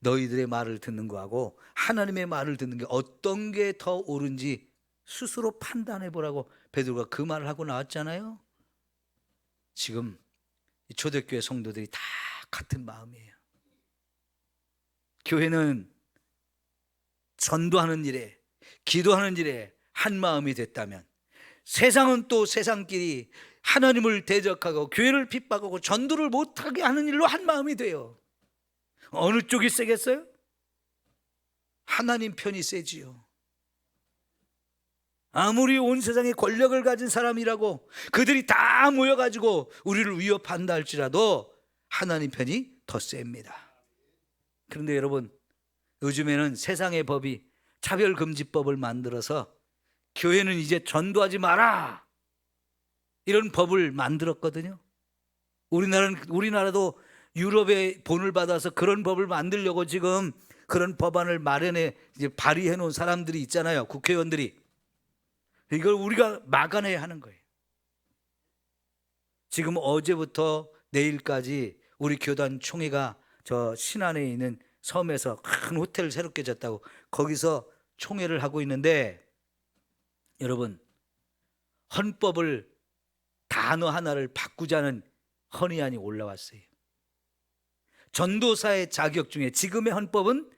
너희들의 말을 듣는 거하고 하나님의 말을 듣는 게 어떤 게 더 옳은지 스스로 판단해 보라고 베드로가 그 말을 하고 나왔잖아요. 지금 초대교회 성도들이 다 같은 마음이에요. 교회는 전도하는 일에, 기도하는 일에 한 마음이 됐다면, 세상은 또 세상끼리 하나님을 대적하고 교회를 핍박하고 전도를 못하게 하는 일로 한 마음이 돼요. 어느 쪽이 세겠어요? 하나님 편이 세지요. 아무리 온 세상에 권력을 가진 사람이라고 그들이 다 모여가지고 우리를 위협한다 할지라도 하나님 편이 더 셉니다. 그런데 여러분, 요즘에는 세상의 법이 차별금지법을 만들어서 교회는 이제 전도하지 마라, 이런 법을 만들었거든요. 우리나라도 유럽의 본을 받아서 그런 법을 만들려고 지금 그런 법안을 마련해 이제 발의해 놓은 사람들이 있잖아요. 국회의원들이. 이걸 우리가 막아내야 하는 거예요. 지금 어제부터 내일까지 우리 교단 총회가 저 신안에 있는 섬에서 큰 호텔을 새롭게 졌다고 거기서 총회를 하고 있는데, 여러분, 헌법을 단어 하나를 바꾸자는 헌의안이 올라왔어요. 전도사의 자격 중에 지금의 헌법은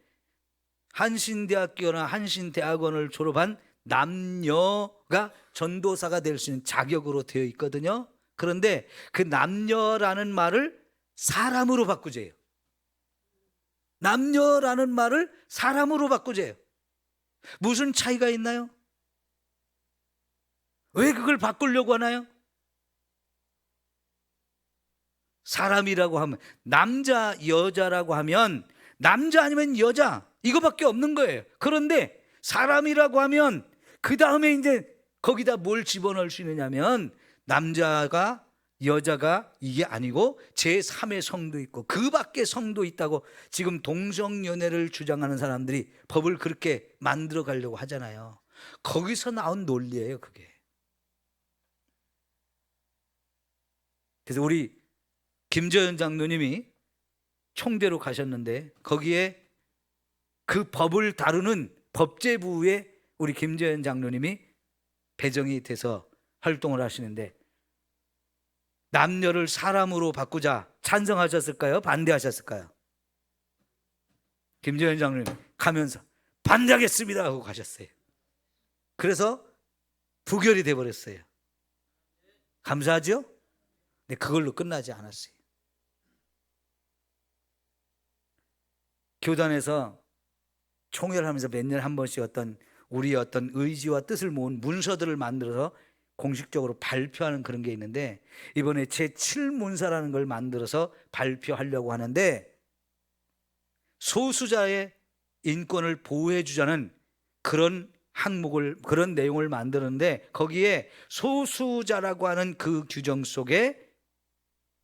한신대학교나 한신대학원을 졸업한 남녀가 전도사가 될 수 있는 자격으로 되어 있거든요. 그런데 그 남녀라는 말을 사람으로 바꾸재요. 남녀라는 말을 사람으로 바꾸재요. 무슨 차이가 있나요? 왜 그걸 바꾸려고 하나요? 사람이라고 하면, 남자 여자라고 하면 남자 아니면 여자 이거밖에 없는 거예요. 그런데 사람이라고 하면 그 다음에 이제 거기다 뭘 집어넣을 수 있느냐면, 남자가 여자가 이게 아니고 제3의 성도 있고 그 밖에 성도 있다고 지금 동성연애를 주장하는 사람들이 법을 그렇게 만들어 가려고 하잖아요. 거기서 나온 논리예요, 그게. 그래서 우리 김재현 장로님이 총재로 가셨는데 거기에 그 법을 다루는 법제부에 우리 김재현 장로님이 배정이 돼서 활동을 하시는데, 남녀를 사람으로 바꾸자 찬성하셨을까요? 반대하셨을까요? 김재현 장로님 가면서 반대하겠습니다 하고 가셨어요. 그래서 부결이 돼버렸어요. 감사하죠? 근데 그걸로 끝나지 않았어요. 교단에서 총회를 하면서 몇 년에 한 번씩 우리의 어떤 의지와 뜻을 모은 문서들을 만들어서 공식적으로 발표하는 그런 게 있는데, 이번에 제7문서라는 걸 만들어서 발표하려고 하는데, 소수자의 인권을 보호해 주자는 그런 항목을, 그런 내용을 만드는데, 거기에 소수자라고 하는 그 규정 속에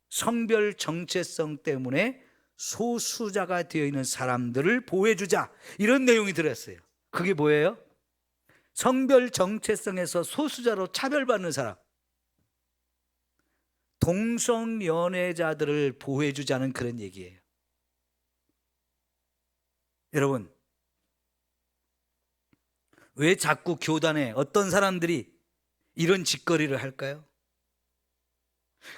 성별 정체성 때문에 소수자가 되어 있는 사람들을 보호해 주자, 이런 내용이 들었어요. 그게 뭐예요? 성별 정체성에서 소수자로 차별받는 사람, 동성연애자들을 보호해 주자는 그런 얘기예요. 여러분, 왜 자꾸 교단에 어떤 사람들이 이런 짓거리를 할까요?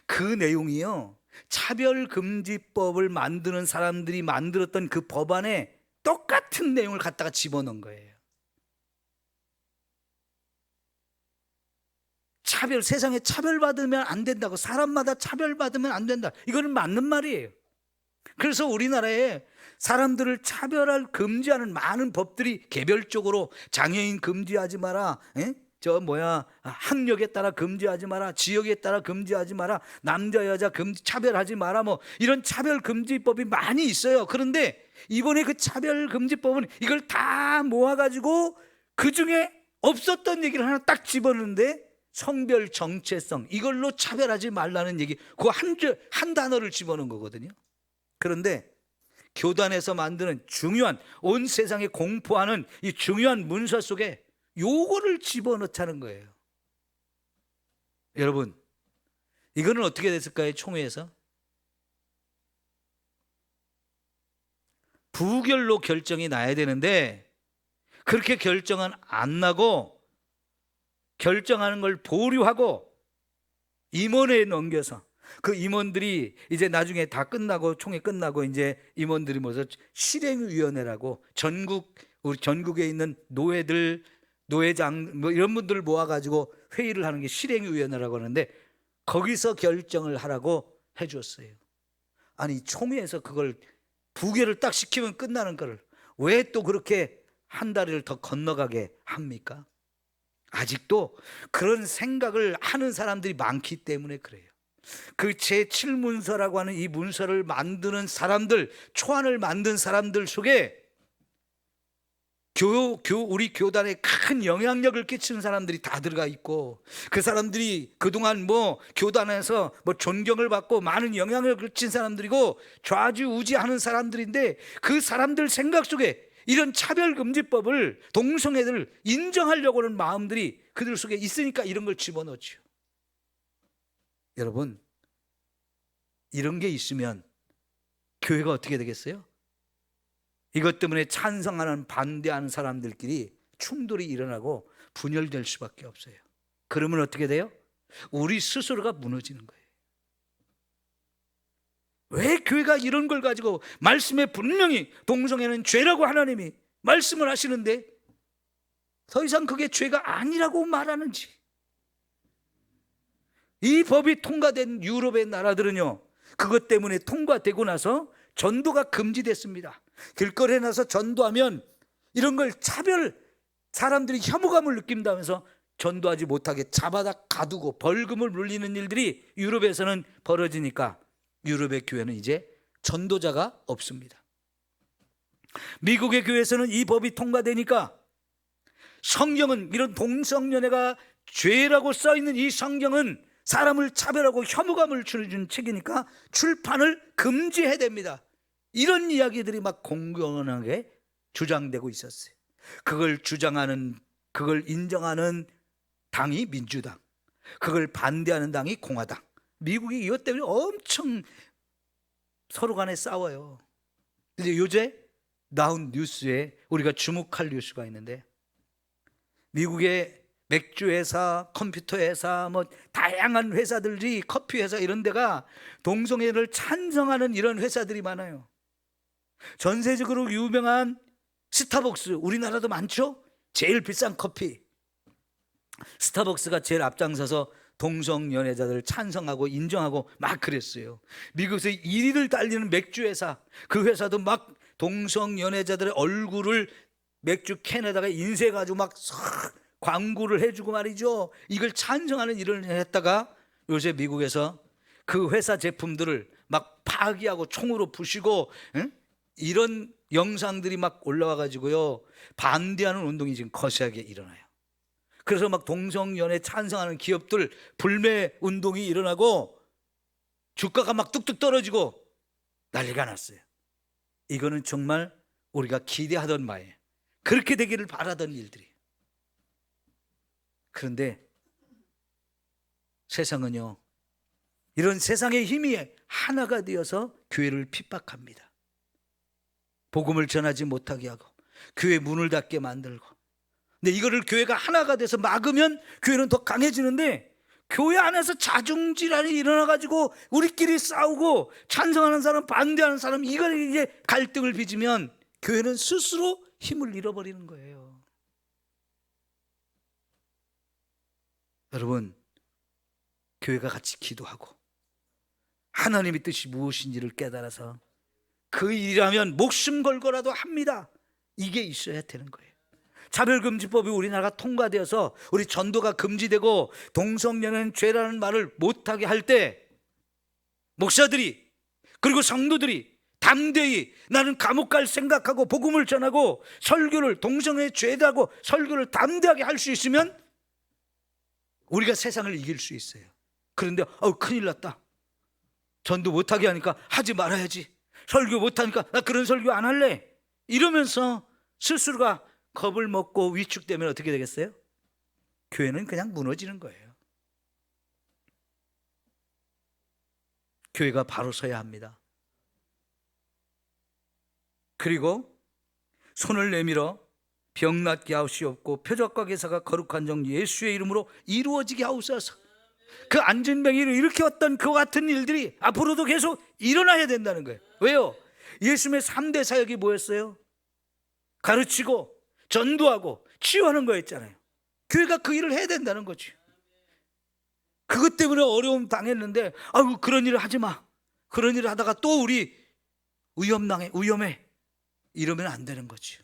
그 내용이요, 차별금지법을 만드는 사람들이 만들었던 그 법안에 똑같은 내용을 갖다가 집어넣은 거예요. 세상에 차별받으면 안 된다고, 사람마다 차별받으면 안 된다, 이거는 맞는 말이에요. 그래서 우리나라에 사람들을 차별할 금지하는 많은 법들이 개별적으로, 장애인 금지하지 마라, 학력에 따라 금지하지 마라, 지역에 따라 금지하지 마라, 남자 여자 차별하지 마라, 뭐 이런 차별금지법이 많이 있어요. 그런데 이번에 그 차별금지법은 이걸 다 모아가지고 그 중에 없었던 얘기를 하나 딱 집어넣는데, 성별 정체성, 이걸로 차별하지 말라는 얘기, 그 한 단어를 집어넣은 거거든요. 그런데 교단에서 만드는 중요한, 온 세상에 공포하는 이 중요한 문서 속에 요거를 집어넣자는 거예요. 여러분, 이거는 어떻게 됐을까요? 총회에서 부결로 결정이 나야 되는데 그렇게 결정은 안 나고, 결정하는 걸 보류하고 임원회에 넘겨서, 그 임원들이 이제 나중에 다 끝나고, 총회 끝나고 이제 임원들이 모여서 실행위원회라고, 우리 전국에 있는 노예들, 노회장 뭐 이런 분들을 모아가지고 회의를 하는 게 실행위원회라고 하는데, 거기서 결정을 하라고 해줬어요. 아니, 총회에서 그걸 부결을 딱 시키면 끝나는 거를 왜 또 그렇게 한 다리를 더 건너가게 합니까? 아직도 그런 생각을 하는 사람들이 많기 때문에 그래요. 그 제7문서라고 하는 이 문서를 만드는 사람들, 초안을 만든 사람들 속에 우리 교단에 큰 영향력을 끼치는 사람들이 다 들어가 있고, 그 사람들이 그동안 교단에서 존경을 받고 많은 영향력을 끼친 사람들이고 좌지우지하는 사람들인데, 그 사람들 생각 속에 이런 차별금지법을, 동성애를 인정하려고 하는 마음들이 그들 속에 있으니까 이런 걸 집어넣죠. 여러분, 이런 게 있으면 교회가 어떻게 되겠어요? 이것 때문에 찬성하는 반대하는 사람들끼리 충돌이 일어나고 분열될 수밖에 없어요. 그러면 어떻게 돼요? 우리 스스로가 무너지는 거예요. 왜 교회가 이런 걸 가지고 말씀에 분명히 동성애는 죄라고 하나님이 말씀을 하시는데 더 이상 그게 죄가 아니라고 말하는지. 이 법이 통과된 유럽의 나라들은요, 그것 때문에 통과되고 나서 전도가 금지됐습니다. 길거리에 나서 전도하면 이런 걸 사람들이 혐오감을 느낀다면서 전도하지 못하게 잡아다 가두고 벌금을 물리는 일들이 유럽에서는 벌어지니까 유럽의 교회는 이제 전도자가 없습니다. 미국의 교회에서는 이 법이 통과되니까 성경은, 이런 동성연애가 죄라고 써있는 이 성경은 사람을 차별하고 혐오감을 주는 책이니까 출판을 금지해야 됩니다. 이런 이야기들이 막 공공연하게 주장되고 있었어요. 그걸 주장하는, 그걸 인정하는 당이 민주당, 그걸 반대하는 당이 공화당. 미국이 이것 때문에 엄청 서로 간에 싸워요. 이제 요새 나온 뉴스에 우리가 주목할 뉴스가 있는데, 미국의 맥주 회사, 컴퓨터 회사, 뭐 다양한 회사들이, 커피 회사 이런 데가 동성애를 찬성하는 이런 회사들이 많아요. 전세적으로 유명한 스타벅스, 우리나라도 많죠? 제일 비싼 커피, 스타벅스가 제일 앞장서서 동성연애자들을 찬성하고 인정하고 막 그랬어요. 미국에서 1위를 달리는 맥주 회사, 그 회사도 막 동성연애자들의 얼굴을 맥주 캔에다가 인쇄해가지고 막 광고를 해주고 말이죠. 이걸 찬성하는 일을 했다가 요새 미국에서 그 회사 제품들을 막 파기하고 총으로 부시고, 응? 이런 영상들이 막 올라와가지고요, 반대하는 운동이 지금 거세하게 일어나요. 그래서 막 동성연애 찬성하는 기업들 불매 운동이 일어나고 주가가 막 뚝뚝 떨어지고 난리가 났어요. 이거는 정말 우리가 기대하던 바예요. 그렇게 되기를 바라던 일들이. 그런데 세상은요, 이런 세상의 힘이 하나가 되어서 교회를 핍박합니다. 복음을 전하지 못하게 하고 교회 문을 닫게 만들고. 근데 이거를 교회가 하나가 돼서 막으면 교회는 더 강해지는데, 교회 안에서 자중질환이 일어나가지고 우리끼리 싸우고 찬성하는 사람 반대하는 사람, 이걸 이제 갈등을 빚으면 교회는 스스로 힘을 잃어버리는 거예요. 여러분, 교회가 같이 기도하고 하나님의 뜻이 무엇인지를 깨달아서 그 일이라면 목숨 걸고라도 합니다. 이게 있어야 되는 거예요. 차별금지법이 우리나라가 통과되어서 우리 전도가 금지되고 동성연애는 죄라는 말을 못하게 할 때, 목사들이 그리고 성도들이 담대히 나는 감옥 갈 생각하고 복음을 전하고 설교를, 동성애 죄다고 설교를 담대하게 할 수 있으면 우리가 세상을 이길 수 있어요. 그런데 큰일 났다, 전도 못하게 하니까 하지 말아야지, 설교 못하니까 나 그런 설교 안 할래, 이러면서 스스로가 겁을 먹고 위축되면 어떻게 되겠어요? 교회는 그냥 무너지는 거예요. 교회가 바로 서야 합니다. 그리고 손을 내밀어 병낫게 하옵시옵고 표적과 기사가 거룩한 정 예수의 이름으로 이루어지게 하옵소서. 그 안진뱅이를 일으켰던 그 같은 일들이 앞으로도 계속 일어나야 된다는 거예요. 왜요? 예수님의 3대 사역이 뭐였어요? 가르치고 전도하고 치유하는 거였잖아요. 교회가 그 일을 해야 된다는 거지. 그것 때문에 어려움 당했는데 그런 일을 하지 마, 그런 일을 하다가 또 우리 위험해 이러면 안 되는 거지.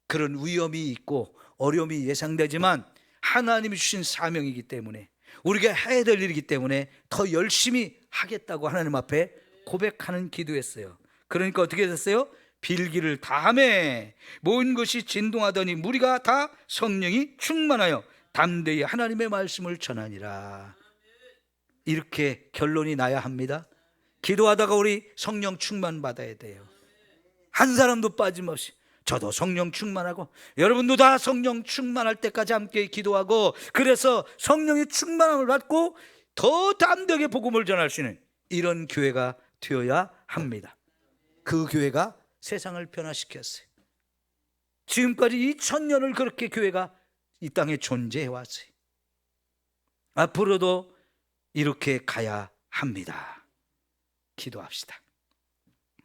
그런 위험이 있고 어려움이 예상되지만 하나님이 주신 사명이기 때문에, 우리가 해야 될 일이기 때문에 더 열심히 하겠다고 하나님 앞에 고백하는 기도했어요. 그러니까 어떻게 됐어요? 빌기를 다하매 모든 것이 진동하더니 무리가 다 성령이 충만하여 담대히 하나님의 말씀을 전하니라. 이렇게 결론이 나야 합니다. 기도하다가 우리 성령 충만 받아야 돼요. 한 사람도 빠짐없이. 저도 성령 충만하고 여러분도 다 성령 충만할 때까지 함께 기도하고, 그래서 성령의 충만함을 받고 더 담대하게 복음을 전할 수 있는 이런 교회가 되어야 합니다. 그 교회가 세상을 변화시켰어요. 지금까지 2000년을 그렇게 교회가 이 땅에 존재해 왔어요. 앞으로도 이렇게 가야 합니다. 기도합시다.